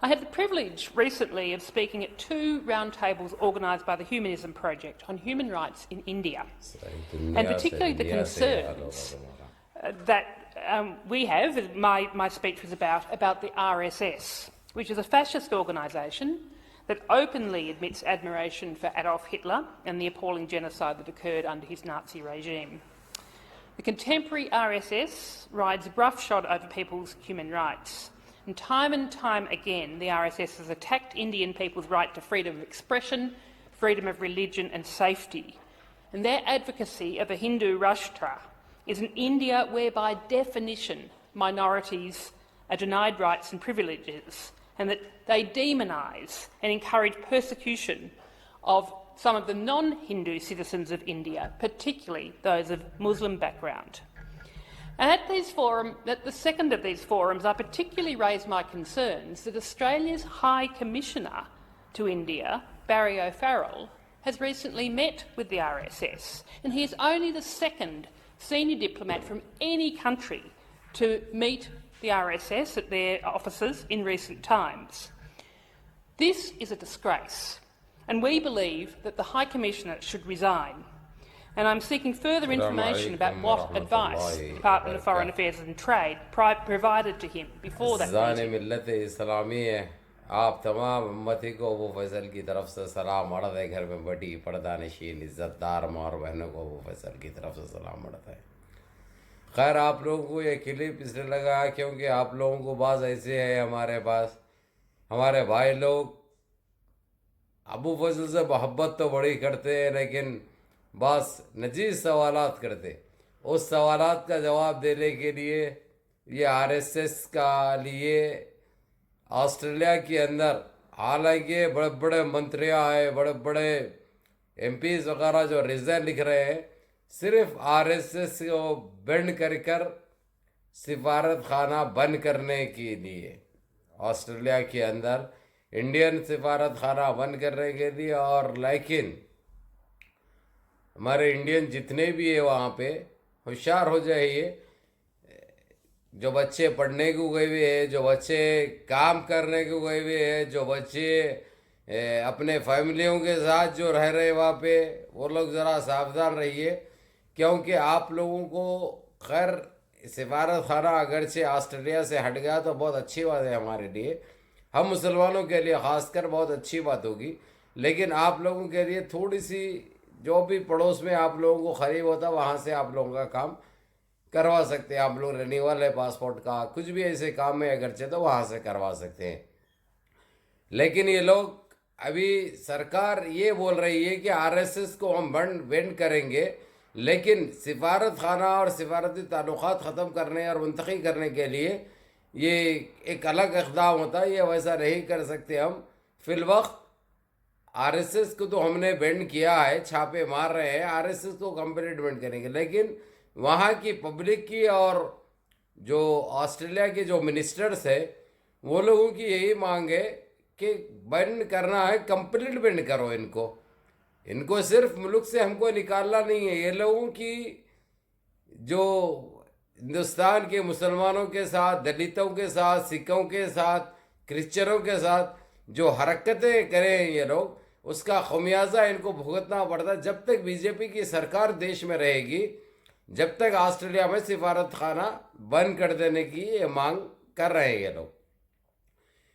I had the privilege recently of speaking at 2 roundtables organised by the Humanism Project on human rights in India, and particularly the concerns that we have. My speech was about the RSS, which is a fascist organisation that openly admits admiration for Adolf Hitler and the appalling genocide that occurred under his Nazi regime. The contemporary RSS rides roughshod over people's human rights, and time again the RSS has attacked Indian people's right to freedom of expression, freedom of religion and safety. And their advocacy of a Hindu Rashtra is an India where by definition minorities are denied rights and privileges, and that they demonise and encourage persecution of some of the non-Hindu citizens of India, particularly those of Muslim background. And at the second of these forums, I particularly raised my concerns that Australia's High Commissioner to India, Barry O'Farrell, has recently met with the RSS, and he is only the second senior diplomat from any country to meet the RSS at their offices in recent times. This is a disgrace, and we believe that the High Commissioner should resign. And I'm seeking further information about what advice the Department of Foreign Affairs and Trade provided to him before that meeting. आप तमाम उम्मती को अबू फैसल की तरफ से सलाम अर्ज़ है। घर में बड़ी पर्दानशीन इज़्ज़तदार माँ और बहनों को अबू फैसल की तरफ से सलाम अर्ज़ है। खैर, आप लोगों को ये क्लिप इसलिए लगा क्योंकि आप लोगों को बाज़ ऐसे है, हमारे पास हमारे भाई लोग अबू फैसल से मोहब्बत तो बड़ी करते हैं, लेकिन बस नजीज सवालात करते। उस सवालात का जवाब देने के लिए ये आरएसएस का लिए ऑस्ट्रेलिया के अंदर, हालांकि बड़े बड़े मंत्री आए, बड़े बड़े एमपीज वगैरह जो रिजाइन लिख रहे हैं, सिर्फ आरएसएस को बैंड कर सिफारत खाना बंद करने के लिए ऑस्ट्रेलिया के अंदर इंडियन सिफारत खाना बंद करने के लिए। और लेकिन हमारे इंडियन जितने भी है वहाँ पे होशियार हो जाइए। जो बच्चे पढ़ने को गए हुए हैं, जो बच्चे काम करने को गए हुए हैं, जो बच्चे अपने फैमिलियों के साथ जो रह रहे वहाँ पे, वो लोग ज़रा सावधान रहिए, क्योंकि आप लोगों को खैर सिफारत खाना अगरचे ऑस्ट्रेलिया से हट गया तो बहुत अच्छी बात है हमारे लिए, हम मुसलमानों के लिए ख़ासकर बहुत अच्छी बात होगी। लेकिन आप लोगों के लिए थोड़ी सी जो भी पड़ोस में आप लोगों को करीब होता वहाँ से आप लोगों का काम करवा सकते हैं। आप लोग रिन्यूअल है पासपोर्ट का, कुछ भी ऐसे काम है अगरचे तो वहाँ से करवा सकते हैं। लेकिन ये लोग अभी सरकार ये बोल रही है कि आरएसएस को हम बैंड करेंगे, लेकिन सिफारत खाना और सिफारती ताल्लुकात ख़त्म करने और मुंतकी करने के लिए ये एक अलग इक़दाम होता है। ये वैसा नहीं कर सकते हम। फिलवक्त आरएसएस को तो हमने बैंड किया है, छापे मार रहे हैं, आरएसएस को कंप्लीट बैंड करेंगे। लेकिन वहाँ की पब्लिक की और जो ऑस्ट्रेलिया के जो मिनिस्टर्स है वो लोगों की यही मांग है कि बैंड करना है, कंप्लीट बैंड करो इनको सिर्फ मुल्क से हमको निकालना नहीं है। ये लोगों की जो हिंदुस्तान के मुसलमानों के साथ, दलितों के साथ, सिखों के साथ, क्रिश्चियनों के साथ जो हरकतें करें ये लोग, उसका खमियाजा इनको भुगतना पड़ता। जब तक बीजेपी की सरकार देश में रहेगी, जब तक ऑस्ट्रेलिया में सिफारत खाना बंद कर देने की ये मांग कर रहे हैं ये लोग।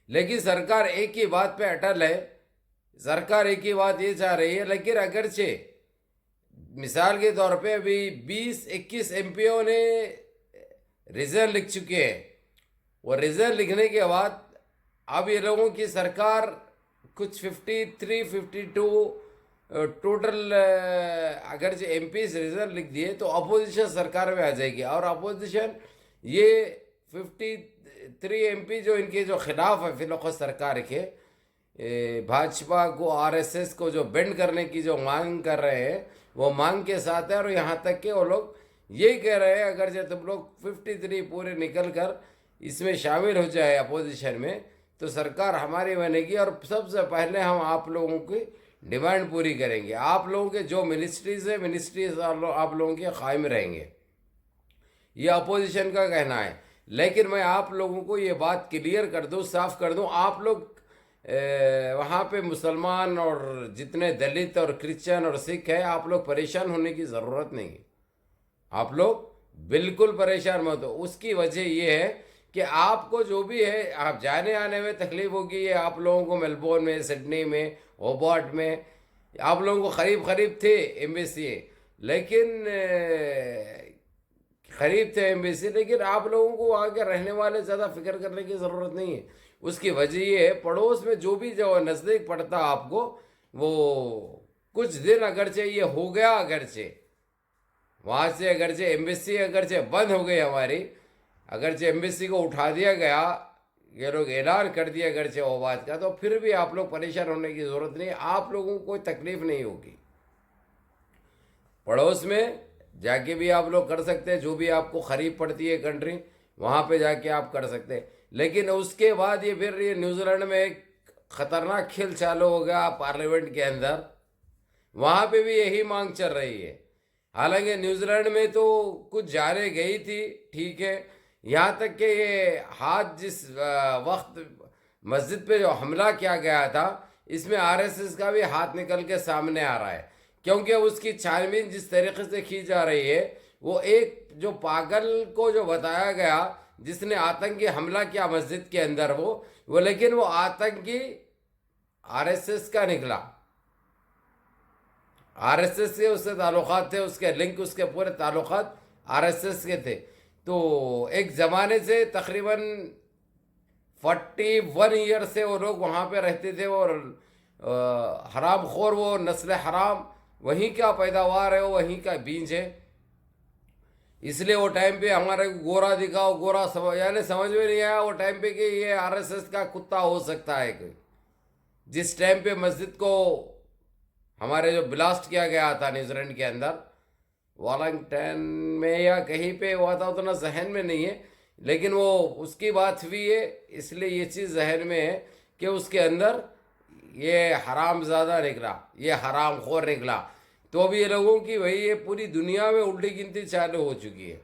लेकिन सरकार एक ही बात पे अटल है, सरकार एक ही बात ये चाह रही है। लेकिन अगरचे मिसाल के तौर पे अभी 20-21 एमपीओ ने रिजल्ट लिख चुके हैं। वो रिजल्ट लिखने के बाद अब ये लोगों की सरकार कुछ 53-52 टोटल अगर जो एमपीज रिजल्ट लिख दिए तो अपोजिशन सरकार में आ जाएगी। और अपोजिशन ये 53 एमपी जो इनके जो खिलाफ है फिलहाल सरकार के, भाजपा को, आरएसएस को जो बैंड करने की जो मांग कर रहे हैं वो मांग के साथ है। और यहाँ तक कि वो लोग यही कह रहे हैं अगर जो तुम लोग 53 पूरे निकल कर इसमें शामिल हो जाए अपोजिशन में तो सरकार हमारी बनेगी। और सबसे पहले हम आप लोगों की डिमांड पूरी करेंगे, आप लोगों के जो मिनिस्ट्रीज है मिनिस्ट्रीज आप लोगों के कायम रहेंगे, ये अपोजिशन का कहना है। लेकिन मैं आप लोगों को ये बात क्लियर कर दूं, साफ कर दूं, आप लोग वहाँ पे मुसलमान और जितने दलित और क्रिश्चियन और सिख हैं, आप लोग परेशान होने की ज़रूरत नहीं है। आप लोग बिल्कुल परेशान मत हो। उसकी वजह ये है कि आपको जो भी है, आप जाने आने में तकलीफ होगी, ये आप लोगों को मेलबोर्न में, सिडनी में, होबार्ट में, आप लोगों को करीब करीब थे एम्बेसी, लेकिन करीब थे एम्बेसी, लेकिन आप लोगों को वहाँ के रहने वाले ज़्यादा फिक्र करने की ज़रूरत नहीं है। उसकी वजह ये है, पड़ोस में जो भी जो नज़दीक पड़ता आपको, वो कुछ दिन अगरचे ये हो गया, अगरचे वहाँ से अगरचे एम्बेसी अगरचे बंद हो गई हमारी, अगरचे एम्बेसी को उठा दिया गया, ये लोग ऐलान कर दिया अगरचे वो बात का, तो फिर भी आप लोग परेशान होने की ज़रूरत नहीं है। आप लोगों को कोई तकलीफ नहीं होगी। पड़ोस में जाके भी आप लोग कर सकते हैं, जो भी आपको करीब पड़ती है कंट्री, वहाँ पे जाके आप कर सकते हैं। लेकिन उसके बाद ये फिर ये न्यूजीलैंड में एक ख़तरनाक खेल चालू हो गया पार्लियामेंट के अंदर, वहाँ पे भी यही मांग चल रही है। हालांकि न्यूजीलैंड में तो कुछ जाने गई थी, ठीक है, यहाँ तक कि ये हाथ जिस वक्त मस्जिद पे जो हमला किया गया था, इसमें आरएसएस का भी हाथ निकल के सामने आ रहा है, क्योंकि उसकी छानबीन जिस तरीके से की जा रही है, वो एक जो पागल को जो बताया गया जिसने आतंकी हमला किया मस्जिद के अंदर, वो लेकिन वो आतंकी आरएसएस का निकला। आरएसएस से उससे ताल्लुकात थे, उसके लिंक, उसके पूरे ताल्लुकात आरएसएस के थे। तो एक ज़माने से तकरीबन 41 ईयर से वो लोग वहाँ पे रहते थे, और हराम खोर, वो नस्ल हराम, वहीं का पैदावार है, वो वहीं का बीज है। इसलिए वो टाइम पे हमारे गोरा दिखाओ, गोरा यानी समझ में नहीं आया वो टाइम पे कि ये आरएसएस का कुत्ता हो सकता है कोई। जिस टाइम पे मस्जिद को हमारे जो ब्लास्ट किया गया था न्यूजीलैंड के अंदर, वॉलंगटन में या कहीं पे हुआ था, उतना जहन में नहीं है, लेकिन वो उसकी बात हुई है, इसलिए ये चीज़ जहन में है कि उसके अंदर ये हराम ज़्यादा निकला, ये हराम खोर निकला। तो अभी ये लोगों की वही ये पूरी दुनिया में उल्टी गिनती चालू हो चुकी है।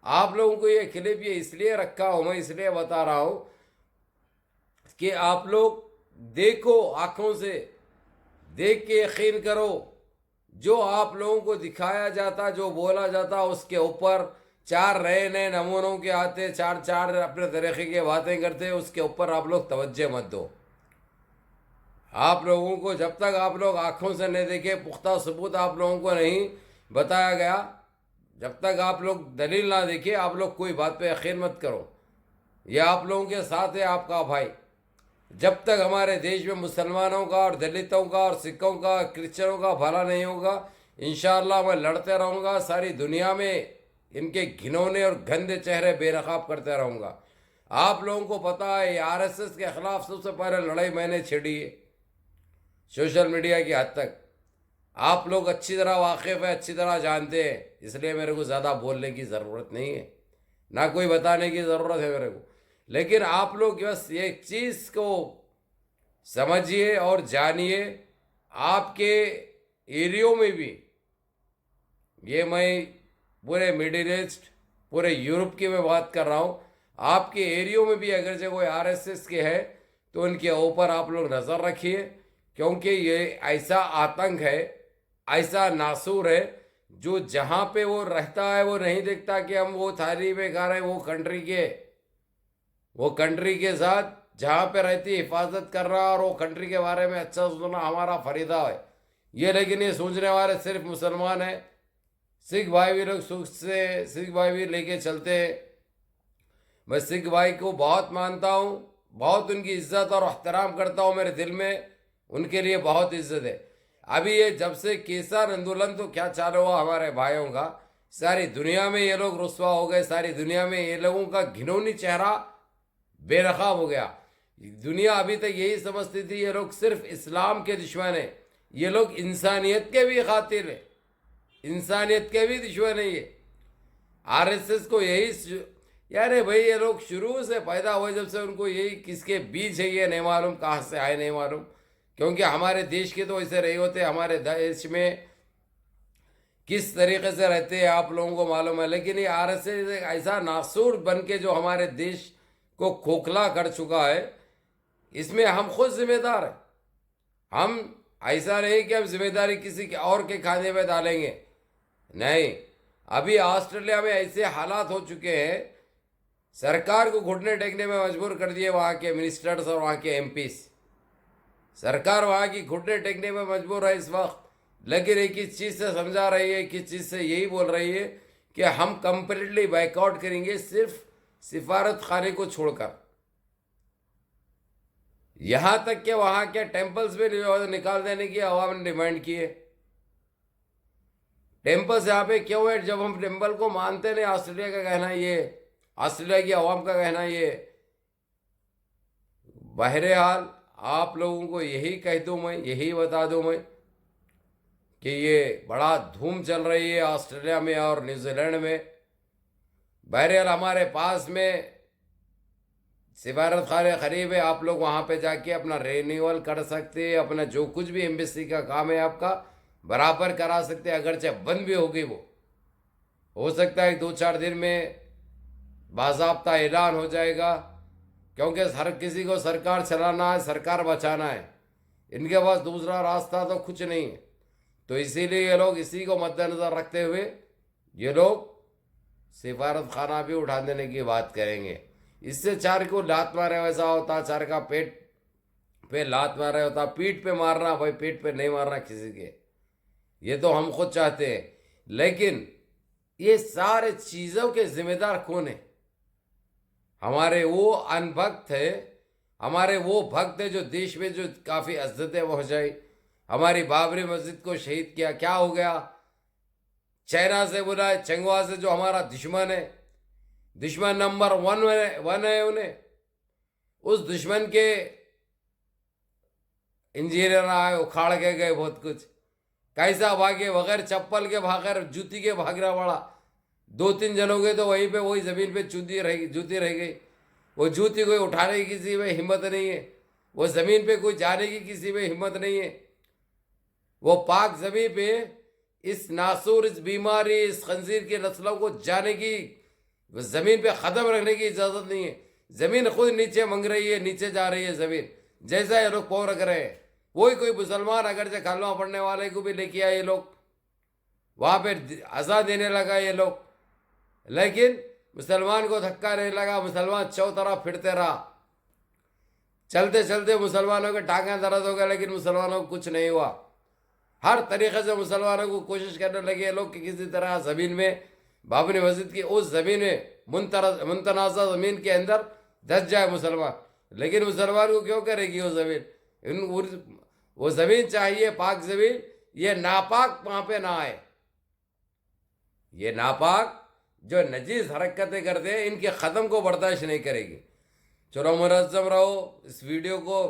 आप लोगों को ये क्लिप ये इसलिए रखा हूँ, मैं इसलिए बता रहा हूँ कि आप लोग देखो, आँखों से देख के यकीन करो। जो आप लोगों को दिखाया जाता, जो बोला जाता, उसके ऊपर 4 नए नए नमूनों के आते, 4 अपने तरीके की बातें करते, उसके ऊपर आप लोग तवज्जो मत दो। आप लोगों को जब तक आप लोग आँखों से नहीं देखे, पुख्ता सबूत आप लोगों को नहीं बताया गया, जब तक आप लोग दलील ना देखे, आप लोग कोई बात पे यकीन मत करो। यह आप लोगों के साथ है आपका भाई। जब तक हमारे देश में मुसलमानों का और दलितों का और सिखों का, क्रिश्चियनों का भला नहीं होगा, इंशाअल्लाह मैं लड़ते रहूँगा, सारी दुनिया में इनके घिनौने और गंदे चेहरे बेनकाब करते रहूँगा। आप लोगों को पता है आरएसएस के ख़िलाफ़ सबसे पहले लड़ाई मैंने छिड़ी है, सोशल मीडिया की हद तक। आप लोग अच्छी तरह वाकिफ़ है, अच्छी तरह जानते हैं, इसलिए मेरे को ज़्यादा बोलने की ज़रूरत नहीं है, ना कोई बताने की ज़रूरत है मेरे को। लेकिन आप लोग बस ये चीज़ को समझिए और जानिए, आपके एरियो में भी, ये मैं पूरे मिडिल ईस्ट, पूरे यूरोप की मैं बात कर रहा हूँ, आपके एरियो में भी अगर जो कोई आरएसएस के है तो उनके ऊपर आप लोग नज़र रखिए, क्योंकि ये ऐसा आतंक है, ऐसा नासूर है, जो जहाँ पे वो रहता है वो नहीं देखता कि हम वो थाली में खा रहे हैं, वो कंट्री के साथ जहाँ पे रहती हिफाजत कर रहा है, और वो कंट्री के बारे में अच्छा सोचना हमारा फरीदा है ये। लेकिन ये सोचने वाले सिर्फ मुसलमान हैं। सिख भाई भी लोग सोचते, सिख भाई भी लेके चलते हैं। मैं सिख भाई को बहुत मानता हूँ, बहुत उनकी इज्जत और एहतराम करता हूँ, मेरे दिल में उनके लिए बहुत इज्जत है। अभी ये जब से किसान आंदोलन तो क्या चालू हुआ हमारे भाइयों का, सारी दुनिया में ये लोग रुस्वा हो गए, सारी दुनिया में ये लोगों का घिनौनी चेहरा बेनकाब हो गया। दुनिया अभी तक यही समझती थी ये लोग सिर्फ इस्लाम के दुश्मन है, ये लोग इंसानियत के भी खातिर है, इंसानियत के भी दुश्मन है ये। आरएसएस को यही, यार भाई ये लोग शुरू से पैदा हुए जब से, उनको यही किसके बीज है ये नहीं मालूम, कहाँ से आए नहीं मालूम। क्योंकि हमारे देश के तो ऐसे रहे होते, हमारे देश में किस तरीके से रहते हैं आप लोगों को मालूम है। लेकिन ये आरएसएस एक ऐसा नासूर बन के जो हमारे देश को खोखला कर चुका है, इसमें हम खुद जिम्मेदार हैं। हम ऐसा नहीं कि हम जिम्मेदारी किसी के और के खाने में डालेंगे, नहीं। अभी ऑस्ट्रेलिया में ऐसे हालात हो चुके हैं, सरकार को घुटने टेकने में मजबूर कर दिए वहाँ के मिनिस्टर्स और वहाँ के एमपीस। सरकार वहाँ की घुटने टेकने में मजबूर है इस वक्त, लेकिन एक ही चीज़ से समझा रही है, एक ही चीज़ से यही बोल रही है कि हम कंप्लीटली बाइकआउट करेंगे, सिर्फ सिफारत खाने को छोड़कर। यहाँ तक कि वहाँ के टेम्पल्स में निकाल देने की आवाम ने डिमांड की है। टेम्पल्स यहाँ पे क्यों है? जब हम टेम्पल को मानते नहीं, ऑस्ट्रेलिया का कहना ये, ऑस्ट्रेलिया की आवाम का कहना ये। बहरहाल आप लोगों को यही कह दूँ मैं, यही बता दूँ मैं कि ये बड़ा धूम चल रही है ऑस्ट्रेलिया में और न्यूजीलैंड में। बहरहाल हमारे पास में सिफारत खाने करीब है, आप लोग वहाँ पे जाके अपना रिन्यूअल कर सकते हैं, अपना जो कुछ भी एम्बेसी का काम है आपका बराबर करा सकते हैं। अगरचे बंद भी होगी, वो हो सकता है 2-4 दिन में बाज़ाब्ता ऐलान हो जाएगा, क्योंकि हर किसी को सरकार चलाना है, सरकार बचाना है। इनके पास दूसरा रास्ता तो कुछ नहीं है। तो इसीलिए ये लोग इसी को मद्देनज़र रखते हुए ये लोग सिफारत खाना भी उठा देने की बात करेंगे। इससे चार को लात मारे वैसा होता, चार का पेट पे लात मारे होता। पीठ पे मारना भाई, पेट पे नहीं मारना किसी के, ये तो हम खुद चाहते हैं। लेकिन ये सारे चीज़ों के जिम्मेदार कौन है? हमारे वो अनभक्त है, हमारे वो भक्त है जो देश में जो काफ़ी इज्जतें पहुँचाई। हमारी बाबरी मस्जिद को शहीद किया, क्या हो गया? चाइना से बुलाए, चंगवा से, जो हमारा दुश्मन है, दुश्मन नंबर 1 है उन्हें, उस दुश्मन के इंजीनियर आए, उखाड़ के गए बहुत कुछ। कैसा भागे? बगैर चप्पल के भागर, जूती के भागना पड़ा। 2-3 जनों के तो वहीं पे वही ज़मीन पे जूती रह गई। वो जूती कोई उठाने की किसी में हिम्मत नहीं है, वो ज़मीन पे कोई जाने की किसी में हिम्मत नहीं है। वो पाक ज़मीन पे इस नासूर, इस बीमारी, इस खंजीर की नस्लों को जाने की, ज़मीन पे ख़त्म रखने की इजाज़त नहीं है। ज़मीन खुद नीचे मंग रही है, नीचे जा रही है ज़मीन, जैसा ये लोग पाँव रख रहे हैं। वही कोई मुसलमान अगर से कलमा पढ़ने वाले को भी लेके आए ये लोग, वहाँ पे अज़ा देने लगा ये लोग, लेकिन मुसलमान को धक्का नहीं लगा। मुसलमान चौतरफ फिरते रहा, चलते चलते मुसलमानों के टांगें दर्द हो गए, लेकिन मुसलमानों को कुछ नहीं हुआ। हर तरीके से मुसलमानों को कोशिश करने लगे ये लोग कि किसी तरह ज़मीन में, बाबरी मस्जिद की उस ज़मीन में, मुतनाज़ा ज़मीन के अंदर धस जाए मुसलमान। लेकिन मुसलमान को क्यों करेगी वो ज़मीन? वो ज़मीन चाहिए पाक ज़मीन, ये नापाक वहाँ पे ना आए। ये नापाक जो नजीस हरकतें करते हैं, इनके ख़त्म को बर्दाश्त नहीं करेगी। चलो मुनज़्ज़म रहो, इस वीडियो को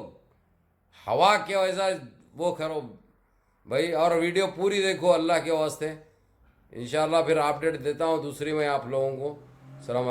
हवा के वैसा वो करो भाई, और वीडियो पूरी देखो अल्लाह के वास्ते। इंशाल्लाह फिर अपडेट देता हूँ दूसरी में आप लोगों को। सलाम।